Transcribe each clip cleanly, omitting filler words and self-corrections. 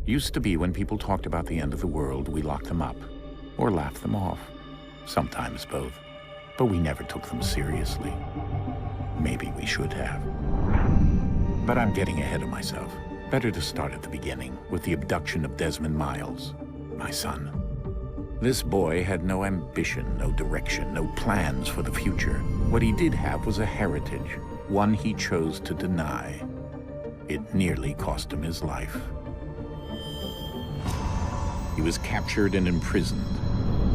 Used to be when people talked about the end of the world, we locked them up, or laughed them off. Sometimes both. But we never took them seriously. Maybe we should have. But I'm getting ahead of myself. Better to start at the beginning, with the abduction of Desmond Miles, my son. This boy had no ambition, no direction, no plans for the future. What he did have was a heritage, one he chose to deny. It nearly cost him his life. He was captured and imprisoned.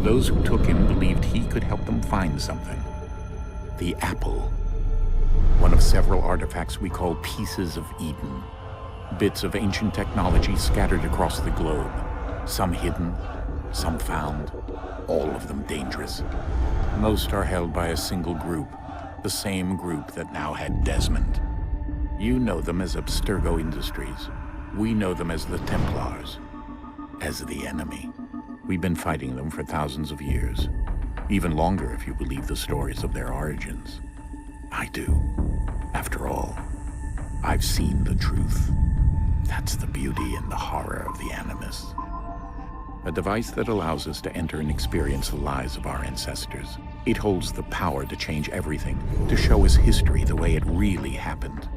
Those who took him believed he could help them find something. The apple. One of several artifacts we call pieces of Eden. Bits of ancient technology scattered across the globe. Some hidden, some found, all of them dangerous. Most are held by a single group, the same group that now had Desmond. You know them as Abstergo Industries. We know them as the Templars, as the enemy. We've been fighting them for thousands of years, even longer if you believe the stories of their origins. I do. After all, I've seen the truth. That's the beauty and the horror of the Animus. A device that allows us to enter and experience the lives of our ancestors. It holds the power to change everything, to show us history the way it really happened.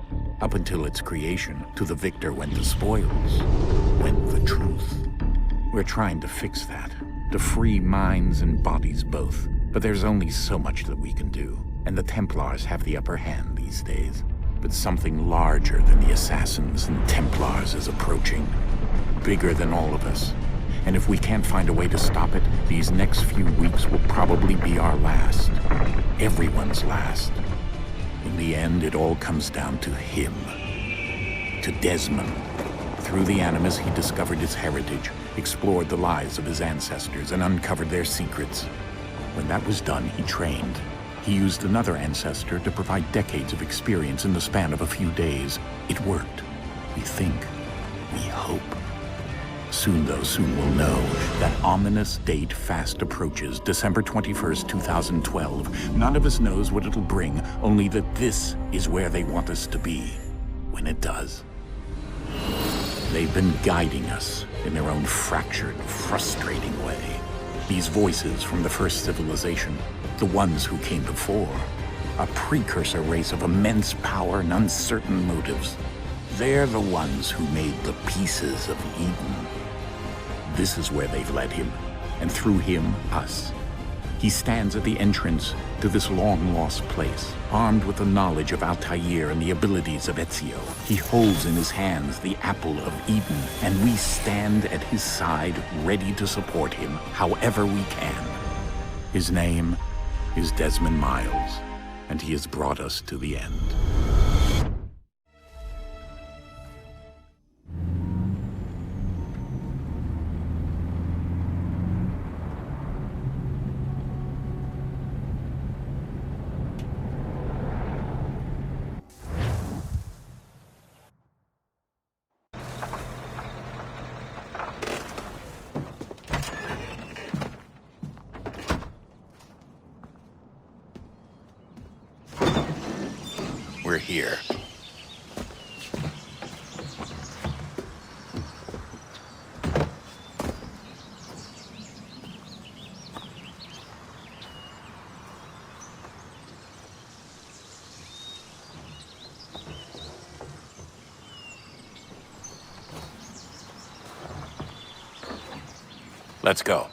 Up until its creation, to the victor went the spoils, went the truth. We're trying to fix that, to free minds and bodies both. But there's only so much that we can do, and the Templars have the upper hand these days. But something larger than the Assassins and Templars is approaching, bigger than all of us. And if we can't find a way to stop it, these next few weeks will probably be our last. Everyone's last. In the end, it all comes down to him. To Desmond. Through the Animus, he discovered his heritage, explored the lives of his ancestors, and uncovered their secrets. When that was done, he trained. He used another ancestor to provide decades of experience in the span of a few days. It worked. We think. We hope. Soon, though, soon we'll know. That ominous date fast approaches, December 21st, 2012. None of us knows what it'll bring, only that this is where they want us to be, when it does. They've been guiding us in their own fractured, frustrating way. These voices from the first civilization, the ones who came before, a precursor race of immense power and uncertain motives. They're the ones who made the pieces of Eden. This is where they've led him, and through him, us. He stands at the entrance to this long-lost place, armed with the knowledge of Altair and the abilities of Ezio. He holds in his hands the apple of Eden, and we stand at his side, ready to support him, however we can. His name is Desmond Miles, and he has brought us to the end. We're here. Let's go.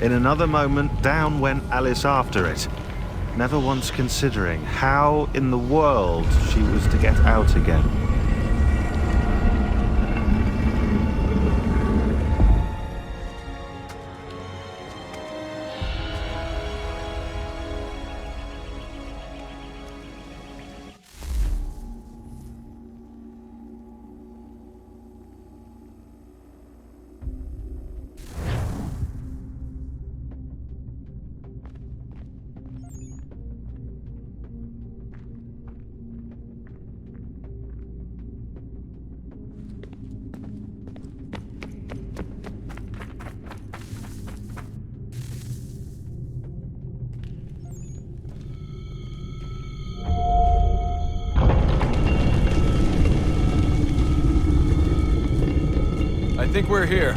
In another moment, down went Alice after it, never once considering how in the world she was to get out again. I think we're here.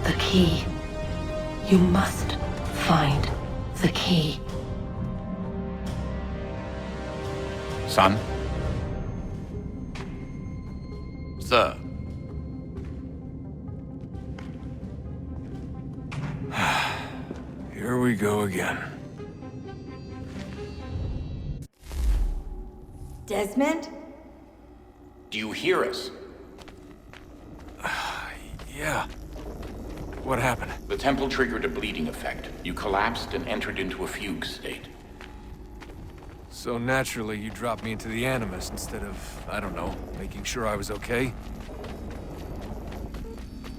The key. You must find the key. Son? Sir. Here we go again. Desmond? Do you hear us? Yeah. What happened? The temple triggered a bleeding effect. You collapsed and entered into a fugue state. So naturally, you dropped me into the Animus instead of, I don't know, making sure I was okay?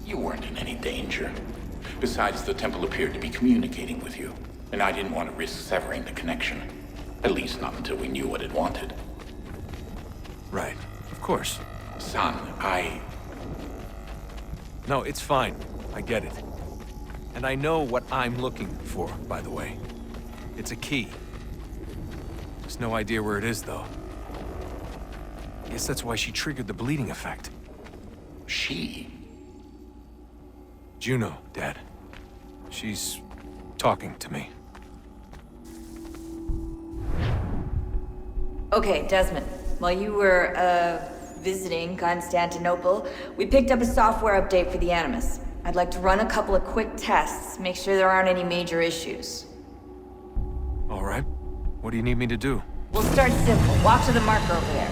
You weren't in any danger. Besides, the temple appeared to be communicating with you, and I didn't want to risk severing the connection. At least not until we knew what it wanted. Right. Of course. Son, No, it's fine. I get it. And I know what I'm looking for, by the way. It's a key. Just no idea where it is, though. Guess that's why she triggered the bleeding effect. She? Juno, Dad. She's talking to me. Okay, Desmond. While you were, visiting Constantinople, we picked up a software update for the Animus. I'd like to run a couple of quick tests, make sure there aren't any major issues. All right. What do you need me to do? We'll start simple. Walk to the marker over there.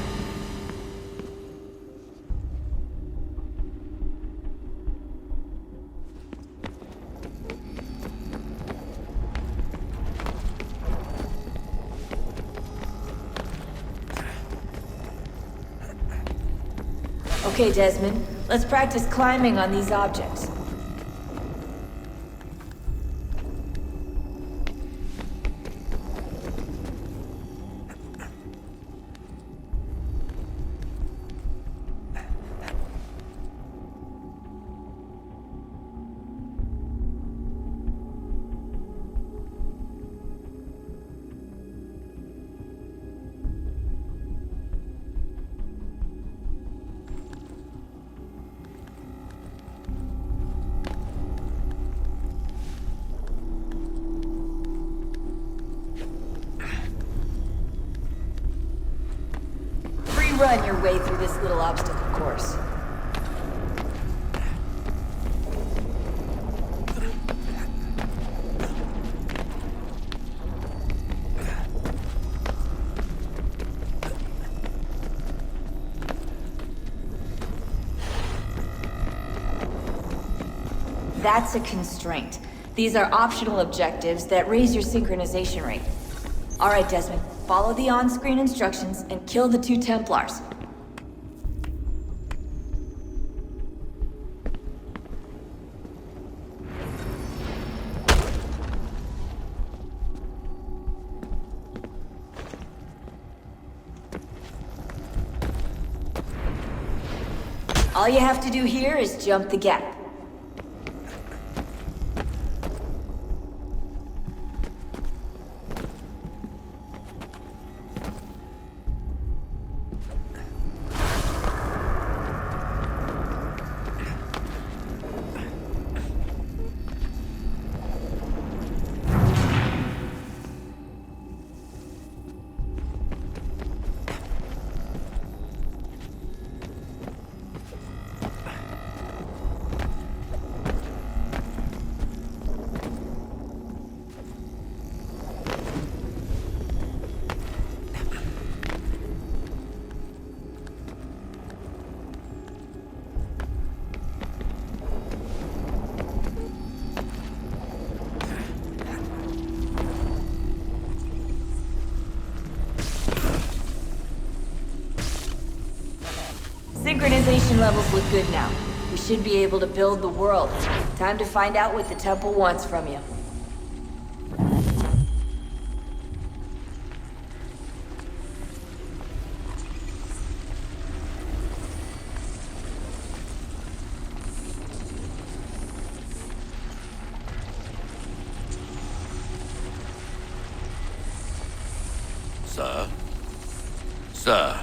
Okay, Desmond. Let's practice climbing on these objects. run your way through this little obstacle course. That's a constraint. These are optional objectives that raise your synchronization rate. Alright, Desmond. Follow the on-screen instructions and kill the 2 Templars. All you have to do here is jump the gap. Synchronization levels look good now. We should be able to build the world. Time to find out what the temple wants from you. Sir? Sir?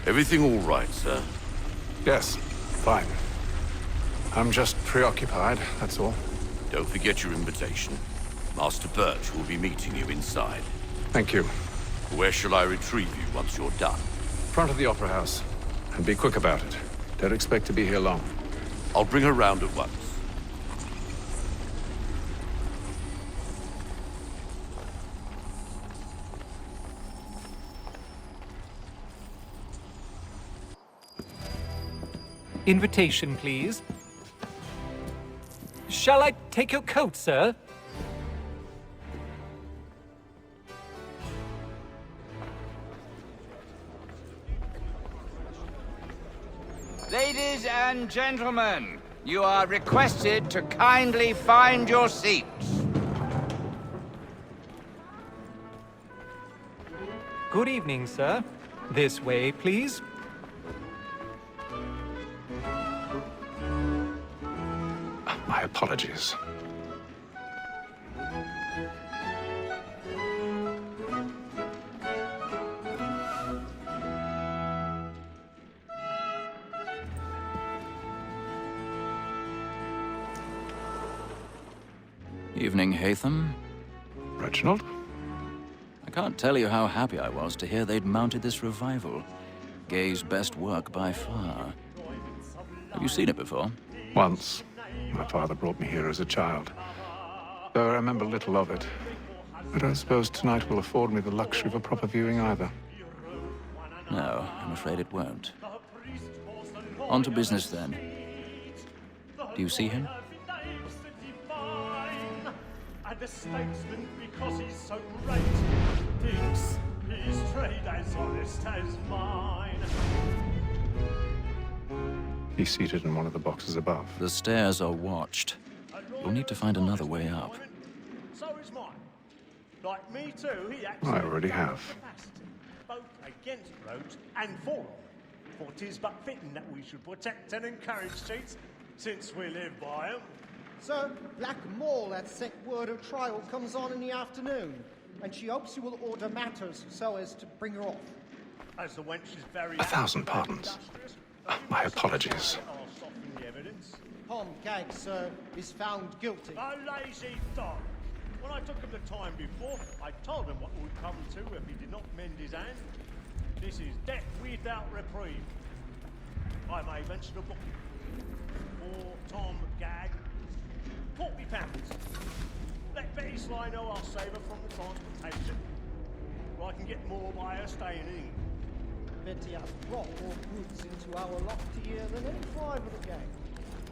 Everything all right, sir? Yes, fine. I'm just preoccupied, that's all. Don't forget your invitation. Master Birch will be meeting you inside. Thank you. Where shall I retrieve you once you're done? Front of the Opera House. And be quick about it. Don't expect to be here long. I'll bring her round at once. Invitation, please. Shall I take your coat, sir? Ladies and gentlemen, you are requested to kindly find your seats. Good evening, sir. This way, please. My apologies. Evening, Haytham. Reginald? I can't tell you how happy I was to hear they'd mounted this revival. Gay's best work by far. Have you seen it before? Once. My father brought me here as a child. Though I remember little of it. But I suppose tonight will afford me the luxury of a proper viewing either. No, I'm afraid it won't. On to business then. Do you see him? And a statesman because he's so great. Thinks his trade as honest as mine. He's seated in one of the boxes above. The stairs are watched. You'll need to find another way up. So is mine. Like me too, he acts I already have. capacity, both against roads and for them. For 'tis but fitting that we should protect and encourage cheats, since we live by 'em. Sir, Black Mall had sent word of trial comes on in the afternoon, and she hopes you will order matters so as to bring her off. As the wench is very 1,000 pardons. My apologies. I'll soften the evidence. Tom Gag, sir, is found guilty. A lazy dog. When I took him the time before, I told him what would come to if he did not mend his hand. This is death without reprieve. I may mention a book for Tom Gag. £40. Let Betty Sly know I'll save her from the transportation. Or I can get more by her staying in. Betty has brought more goods into our loft here than any five of the gang.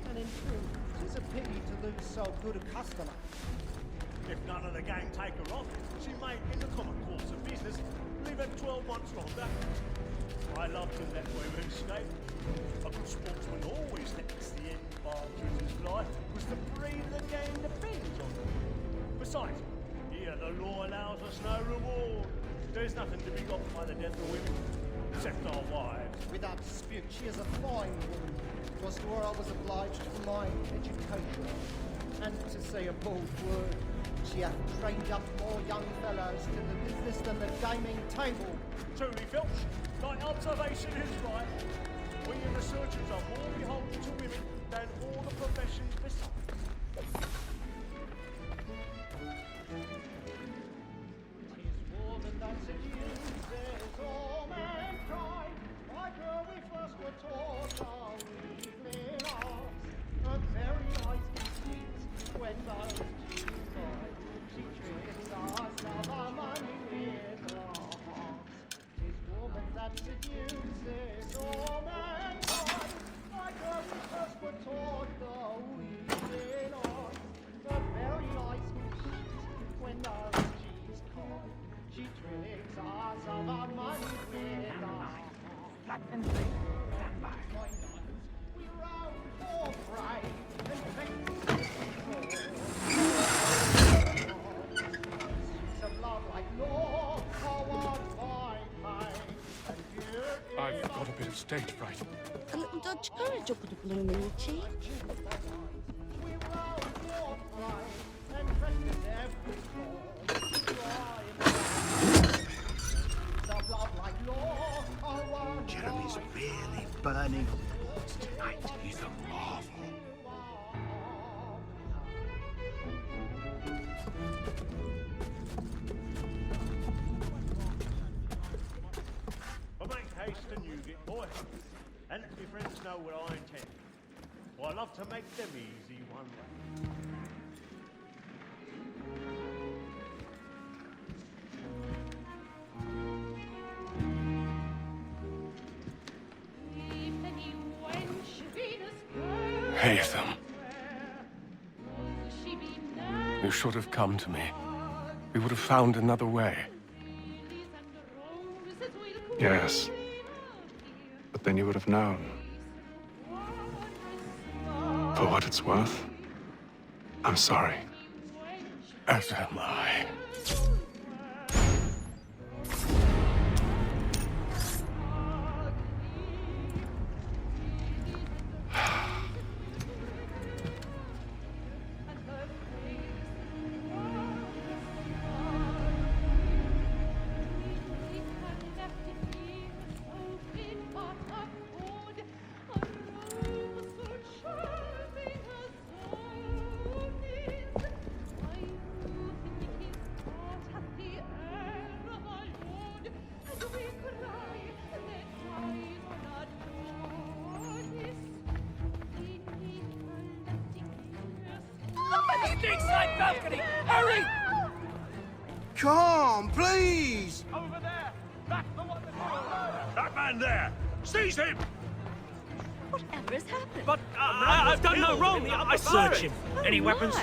And in truth, it is a pity to lose so good a customer. If none of the gang take her on, she may, in the common course of business, live her 12 months longer. I love to let women escape. A good sportsman always lets the end partridges fly, because the breed of the gang depends on them. Besides, here the law allows us no reward. There's nothing to be got by the death of women, except our wives. Without dispute, she is a fine woman. Was to her I was obliged for my education. And to say a bold word, she hath trained up more young fellows to the business than the gaming table. Truly, Filch, thy observation is right. We and the surgeons are more beholden to women than all the professions besides. Tis woman that seduces all mankind. Like her we first were taught our evening arts. Her very eyes be sweet when those cheeks fight. She tricks us of our money with her hearts. Tis woman that seduces all mankind. Like her we first were taught the evening arts. Her very eyes be sweet when those cheeks cry. She tricks us of our money with her hearts. We round for pride and of love like law, forward by I've got a bit of stage fright. A little dodge courage will put a bloom in your cheek. we round for pride and practice every of love like law, forward Jeremy's really burning tonight. He's a marvel. But make haste and you get boy. And let your friends know what I intend. For I love to make them easy one way. Haytham. You should have come to me. We would have found another way. Yes. But then you would have known. For what it's worth, I'm sorry. As am I. Inside balcony! Hurry! Come, please! Over there! That's the one that's... That man there! Seize him! Whatever has happened? But I've done no wrong! I search him! Any weapons?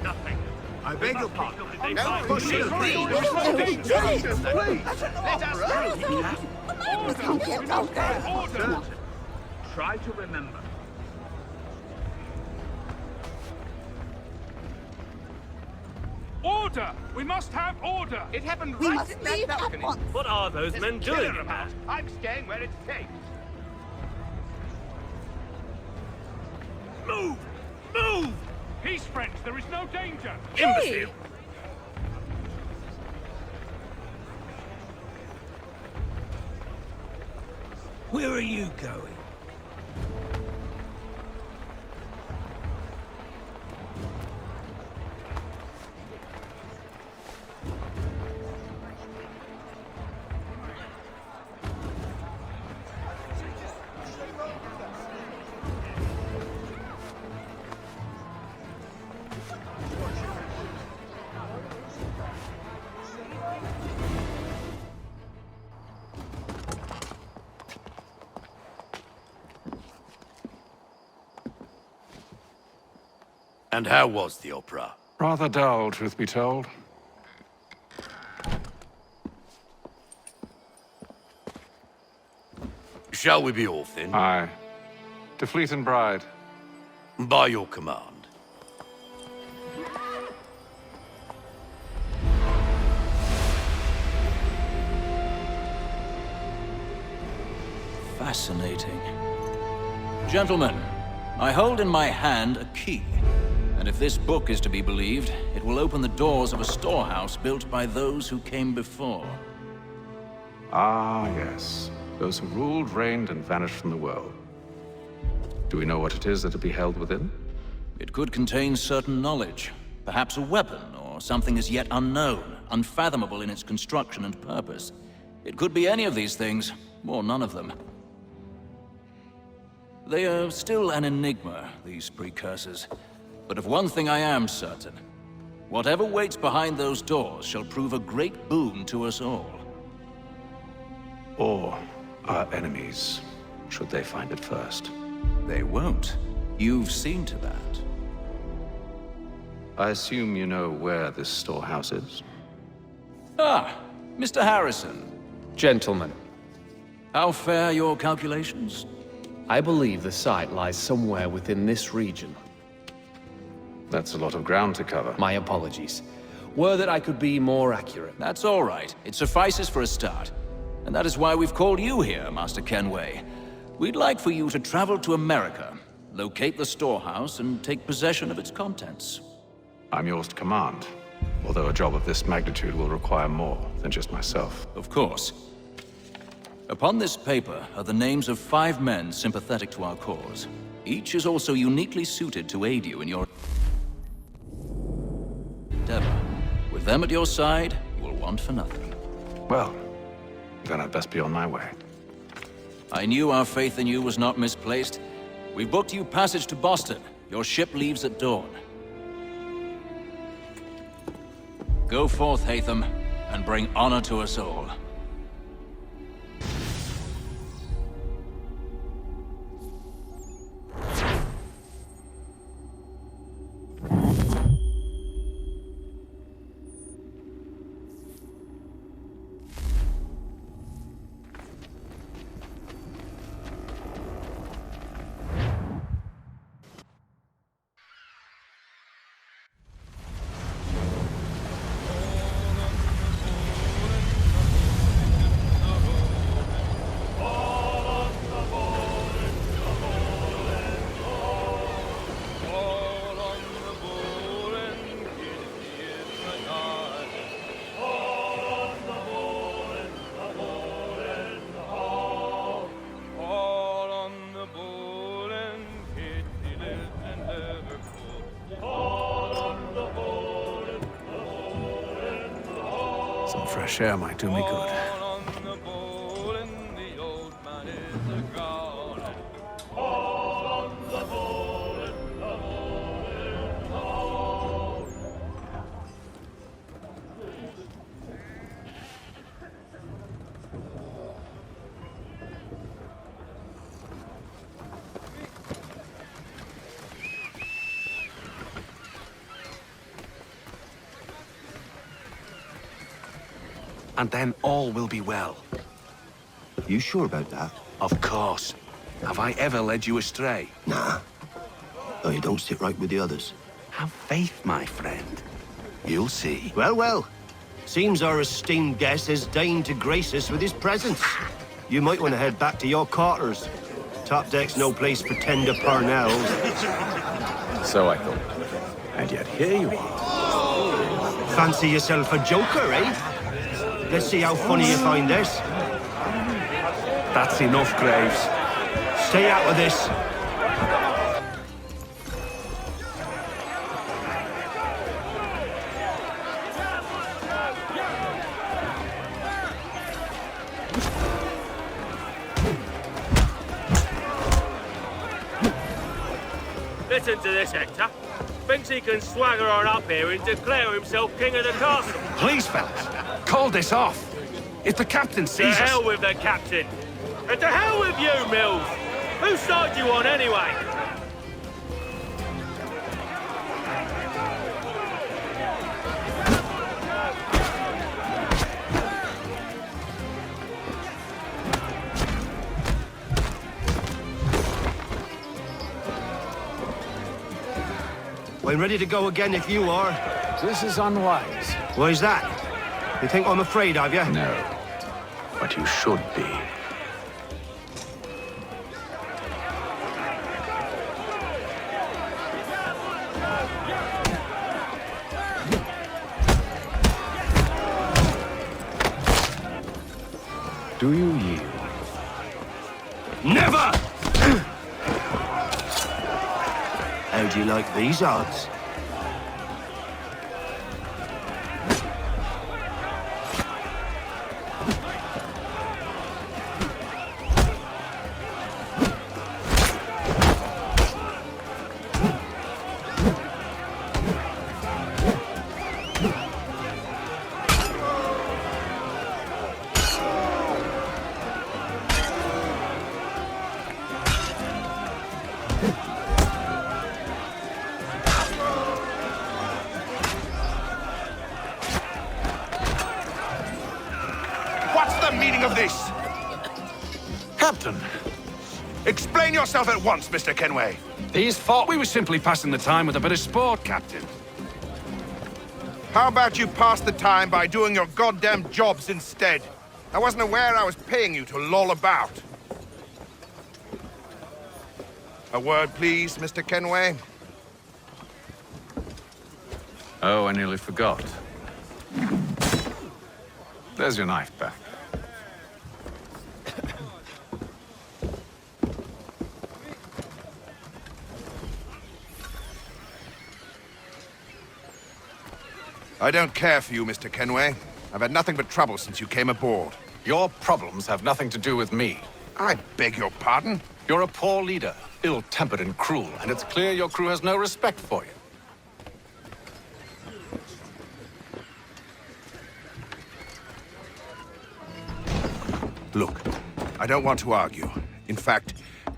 Nothing. I beg your pardon. Don't push it, please! Let us through! Order! Try to remember. Order! We must have order! It happened We right must in that leave at balcony. once. What are those men doing? About. I'm staying where it's safe. Move! Move! Peace, friends, there is no danger! Hey! Imbecile! Where are you going? And how was the opera? Rather dull, truth be told. Shall we be off then? Aye. To Fleet and Bride. By your command. Fascinating. Gentlemen, I hold in my hand a key. And if this book is to be believed, it will open the doors of a storehouse built by those who came before. Ah, yes. Those who ruled, reigned, and vanished from the world. Do we know what it is that will be held within? It could contain certain knowledge. Perhaps a weapon, or something as yet unknown, unfathomable in its construction and purpose. It could be any of these things, or none of them. They are still an enigma, these precursors. But of one thing I am certain. Whatever waits behind those doors shall prove a great boon to us all. Or our enemies, should they find it first. They won't. You've seen to that. I assume you know where this storehouse is? Ah, Mr. Harrison. Gentlemen. How fare your calculations? I believe the site lies somewhere within this region. That's a lot of ground to cover. My apologies. Were that I could be more accurate. That's all right. It suffices for a start. And that is why we've called you here, Master Kenway. We'd like for you to travel to America, locate the storehouse, and take possession of its contents. I'm yours to command, although a job of this magnitude will require more than just myself. Of course. Upon this paper are the names of 5 men sympathetic to our cause. Each is also uniquely suited to aid you in your endeavor. With them at your side, you will want for nothing. Well, then I'd best be on my way. I knew our faith in you was not misplaced. We've booked you passage to Boston. Your ship leaves at dawn. Go forth, Hatham, and bring honor to us all. Some fresh air might do me good. And then all will be well. You sure about that? Of course. Have I ever led you astray? Nah. Though you don't sit right with the others. Have faith, my friend. You'll see. Well, well. Seems our esteemed guest has deigned to grace us with his presence. You might want to head back to your quarters. Top deck's no place for tender parnells. So I thought. And yet here you are. Fancy yourself a joker, eh? Let's see how funny you find this. That's enough, Graves. Stay out of this. Listen to this, Hector. Thinks he can swagger on up here and declare himself king of the castle. Please, fellas. Call this off. If the captain sees us... To hell with the captain. And to hell with you, Mills. Whose side you on, anyway? I'm ready to go again if you are. This is unwise. Why's that? You think I'm afraid of you? No. But you should be. Do you yield? Never! How do you like these odds? Captain! Explain yourself at once, Mr. Kenway. These fought. We were simply passing the time with a bit of sport, Captain. How about you pass the time by doing your goddamn jobs instead? I wasn't aware I was paying you to loll about. A word, please, Mr. Kenway. Oh, I nearly forgot. There's your knife back. I don't care for you, Mr. Kenway. I've had nothing but trouble since you came aboard. Your problems have nothing to do with me. I beg your pardon? You're a poor leader, ill-tempered and cruel, and it's clear your crew has no respect for you. Look, I don't want to argue. In fact,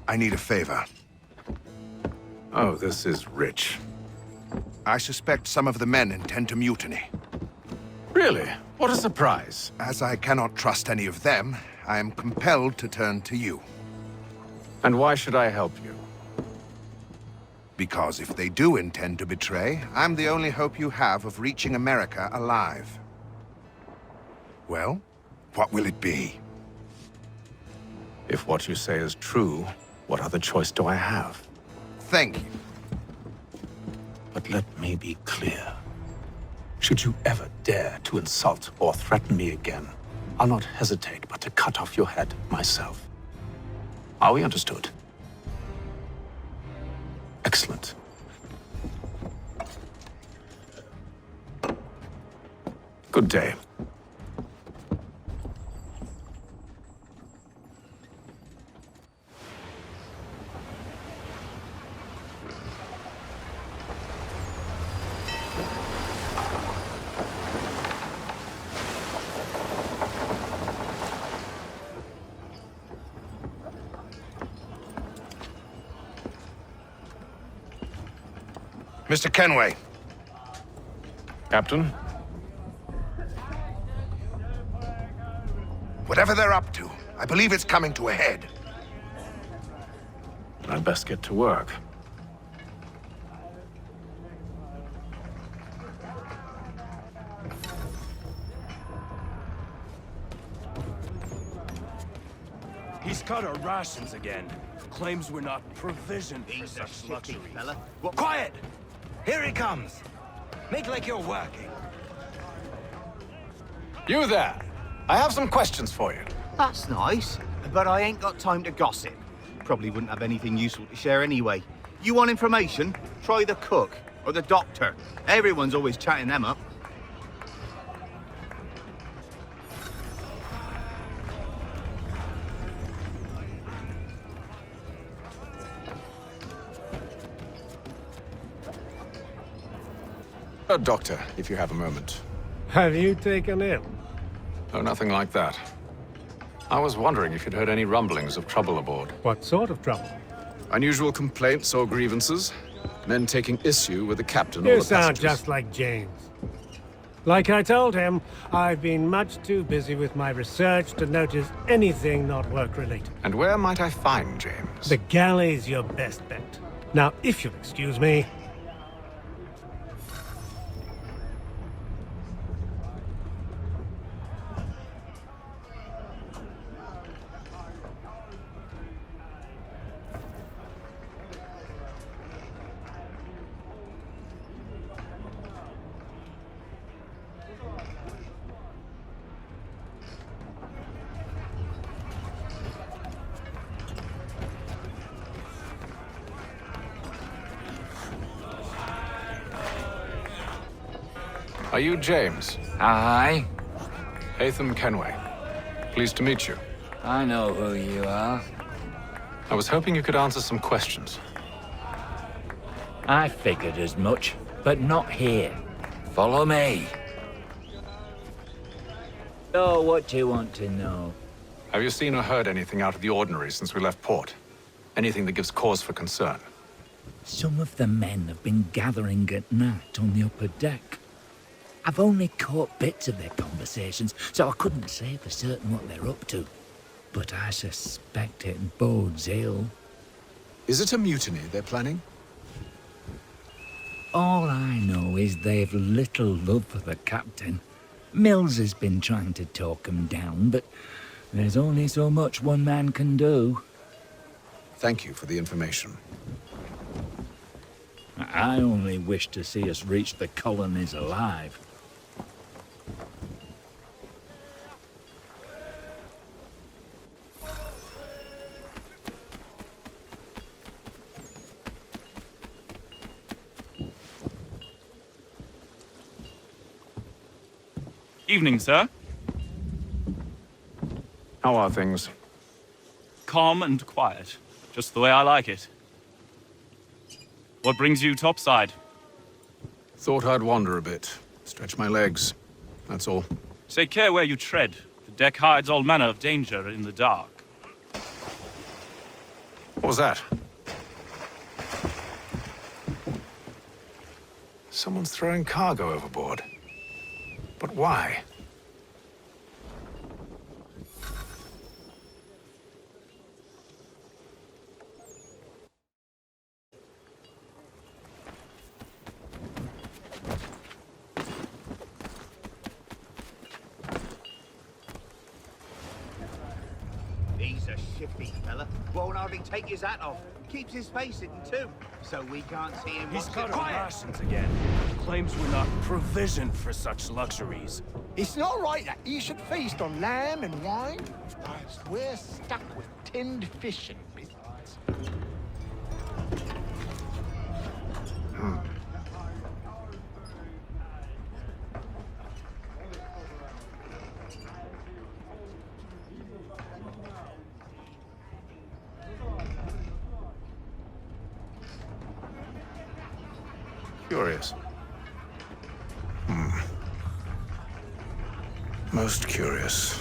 I need a favor. Oh, this is rich. I suspect some of the men intend to mutiny. Really? What a surprise. As I cannot trust any of them, I am compelled to turn to you. And why should I help you? Because if they do intend to betray, I'm the only hope you have of reaching America alive. Well, what will it be? If what you say is true, what other choice do I have? Thank you. But let me be clear. Should you ever dare to insult or threaten me again, I'll not hesitate but to cut off your head myself. Are we understood? Excellent. Good day. Mr. Kenway. Captain? Whatever they're up to, I believe it's coming to a head. I'd best get to work. He's cut our rations again. Claims we're not provisioned for such luxuries. Fella. Well, quiet! Here he comes. Make like you're working. You there! I have some questions for you. That's nice, but I ain't got time to gossip. Probably wouldn't have anything useful to share anyway. You want information? Try the cook or the doctor. Everyone's always chatting them up. A doctor, if you have a moment. Have you taken ill? Oh, nothing like that. I was wondering if you'd heard any rumblings of trouble aboard. What sort of trouble? Unusual complaints or grievances? Men taking issue with the captain or You the sound passengers? just like James. Like I told him, I've been much too busy with my research to notice anything not work-related. And where might I find James? The galley's your best bet. Now, if you'll excuse me... Are you James? Aye. Hatham Kenway. Pleased to meet you. I know who you are. I was hoping you could answer some questions. I figured as much, but not here. Follow me. So, what do you want to know? Have you seen or heard anything out of the ordinary since we left port? Anything that gives cause for concern? Some of the men have been gathering at night on the upper deck. I've only caught bits of their conversations, so I couldn't say for certain what they're up to. But I suspect it bodes ill. Is it a mutiny they're planning? All I know is they've little love for the captain. Mills has been trying to talk him down, but there's only so much one man can do. Thank you for the information. I only wish to see us reach the colonies alive. Evening, sir. How are things? Calm and quiet. Just the way I like it. What brings you topside? Thought I'd wander a bit. Stretch my legs. That's all. Take care where you tread. The deck hides all manner of danger in the dark. What was that? Someone's throwing cargo overboard. But why? He's a shifty fella. Won't hardly take his hat off. Keeps his face hidden too, so we can't see him. He's cut Quiet. our rations again. Claims we're not provisioned for such luxuries. It's not right that you should feast on lamb and wine. We're stuck with tinned fish and biscuits. Curious. Most curious.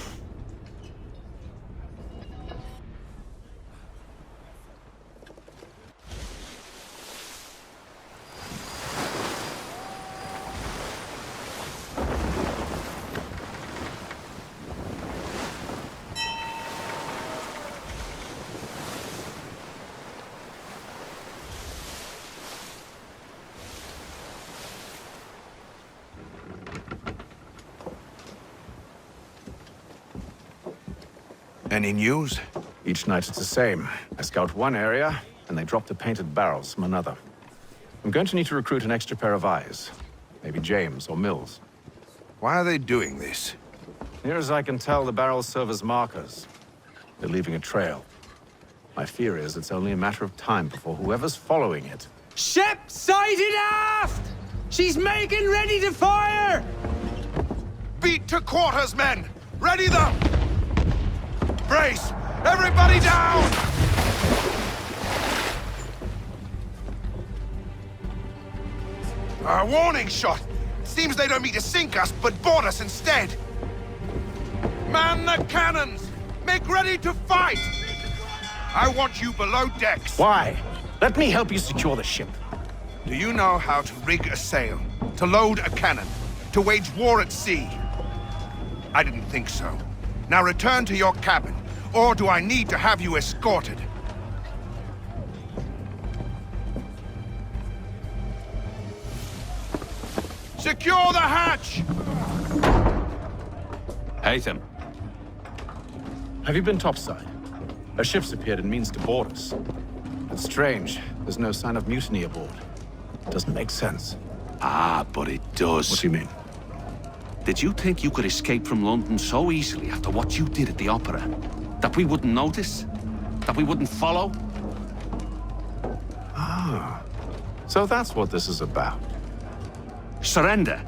Any news? Each night it's the same. I scout one area, and they drop the painted barrels from another. I'm going to need to recruit an extra pair of eyes. Maybe James or Mills. Why are they doing this? Near as I can tell, the barrels serve as markers. They're leaving a trail. My fear is it's only a matter of time before whoever's following it... Ship sighted aft! She's making ready to fire! Beat to quarters, men! Ready them! Brace! Everybody down! A warning shot! Seems they don't mean to sink us, but board us instead! Man the cannons! Make ready to fight! I want you below decks. Why? Let me help you secure the ship. Do you know how to rig a sail? To load a cannon? To wage war at sea? I didn't think so. Now return to your cabin, or do I need to have you escorted? Secure the hatch! Hatham. Have you been topside? A ship's appeared and means to board us. It's strange. There's no sign of mutiny aboard. Doesn't make sense. Ah, but it does. What do you mean? Did you think you could escape from London so easily after what you did at the opera? That we wouldn't notice? That we wouldn't follow? Ah. So that's what this is about. Surrender,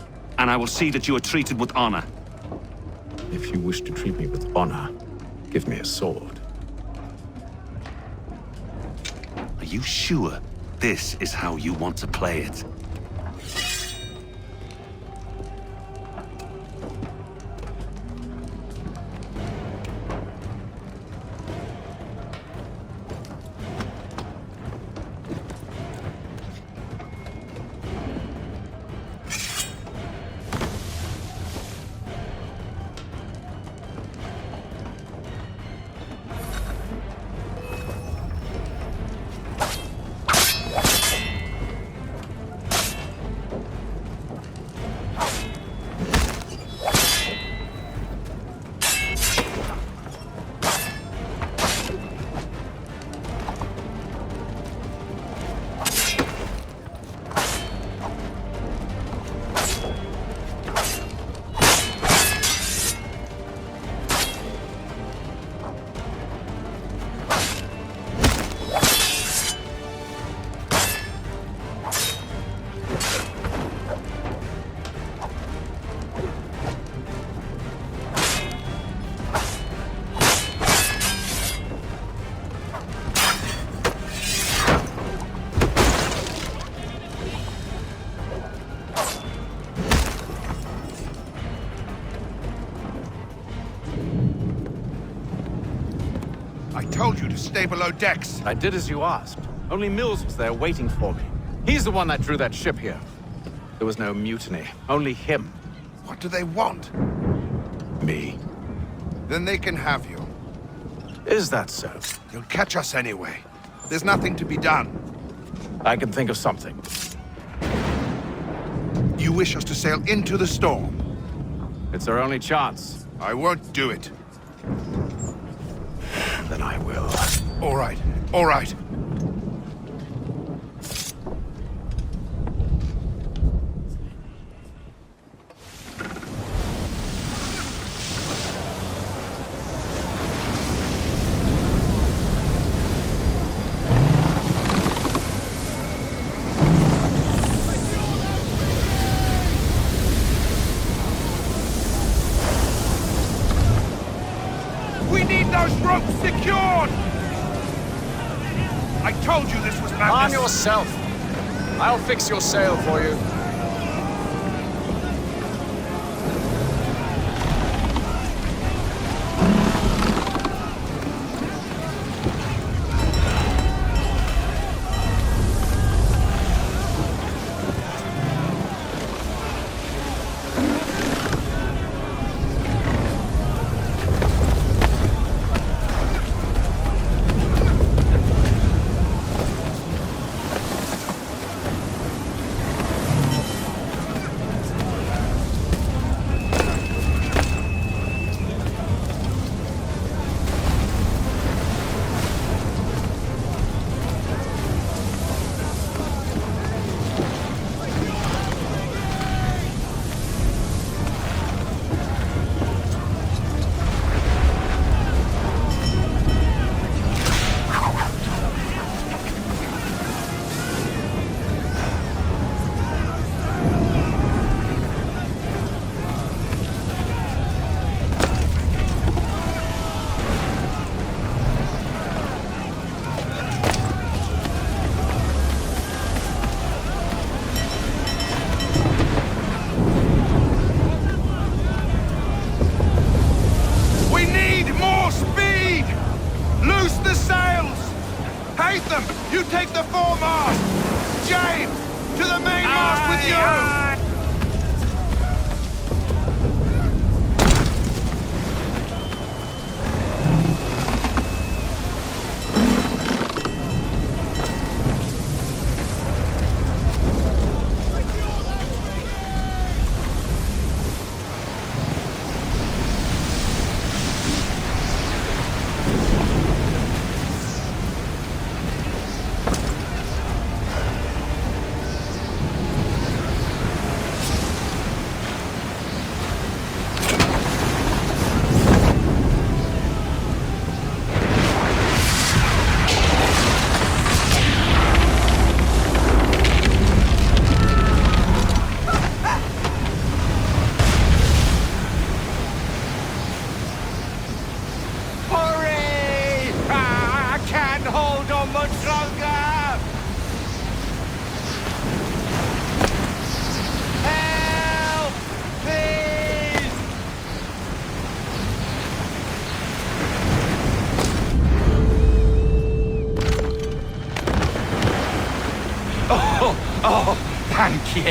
and I will see that you are treated with honor. If you wish to treat me with honor, give me a sword. Are you sure this is how you want to play it? I told you to stay below decks. I did as you asked. Only Mills was there waiting for me. He's the one that drew that ship here. There was no mutiny, only him. What do they want? Me. Then they can have you. Is that so? You'll catch us anyway. There's nothing to be done. I can think of something. You wish us to sail into the storm? It's our only chance. I won't do it. Then I will. All right, all right. We need those ropes secured! I told you this was madness. Calm yourself. I'll fix your sail for you.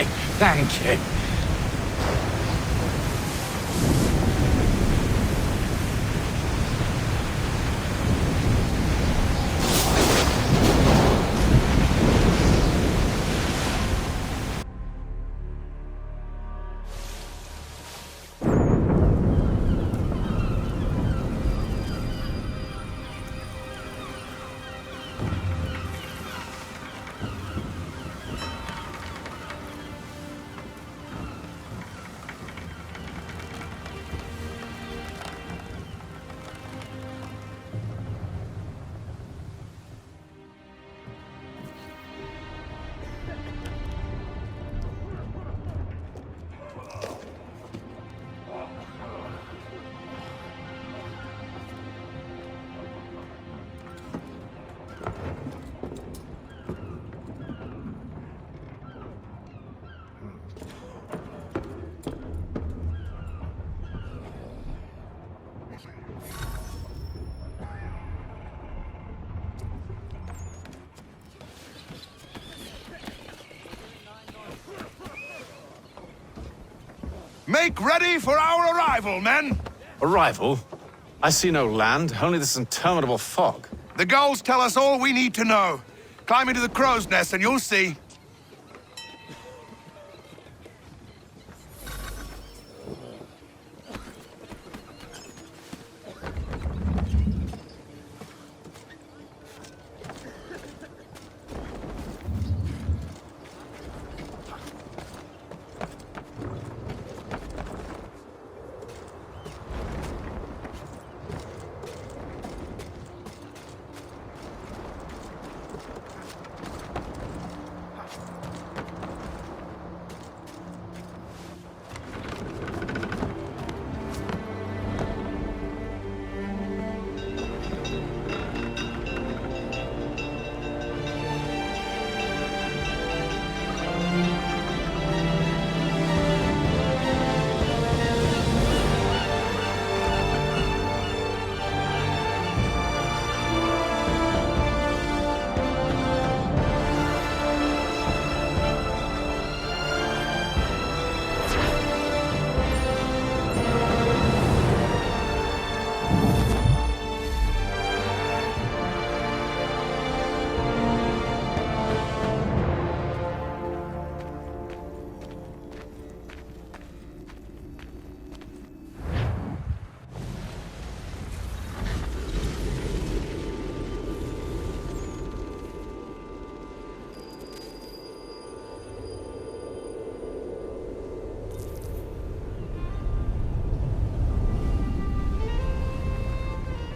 you. Thank you. Make ready for our arrival, men! Arrival? I see no land, only this interminable fog. The gulls tell us all we need to know. Climb into the crow's nest and you'll see.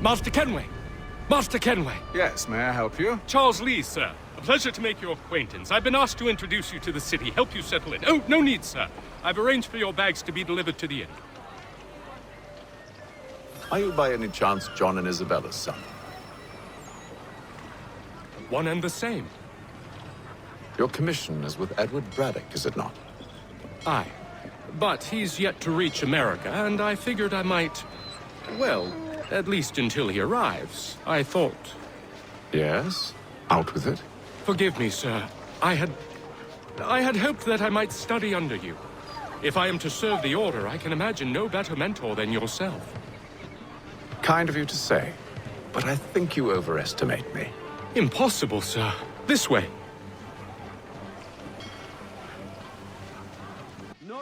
Master Kenway! Master Kenway! Yes, may I help you? Charles Lee, sir. A pleasure to make your acquaintance. I've been asked to introduce you to the city, help you settle in. Oh, no need, sir. I've arranged for your bags to be delivered to the inn. Are you by any chance John and Isabella's son? One and the same. Your commission is with Edward Braddock, is it not? Aye. But he's yet to reach America, and I figured I might... well, at least until he arrives, I thought. Yes? Out with it. Forgive me, sir. I had hoped that I might study under you. If I am to serve the Order, I can imagine no better mentor than yourself. Kind of you to say, but I think you overestimate me. Impossible, sir. This way.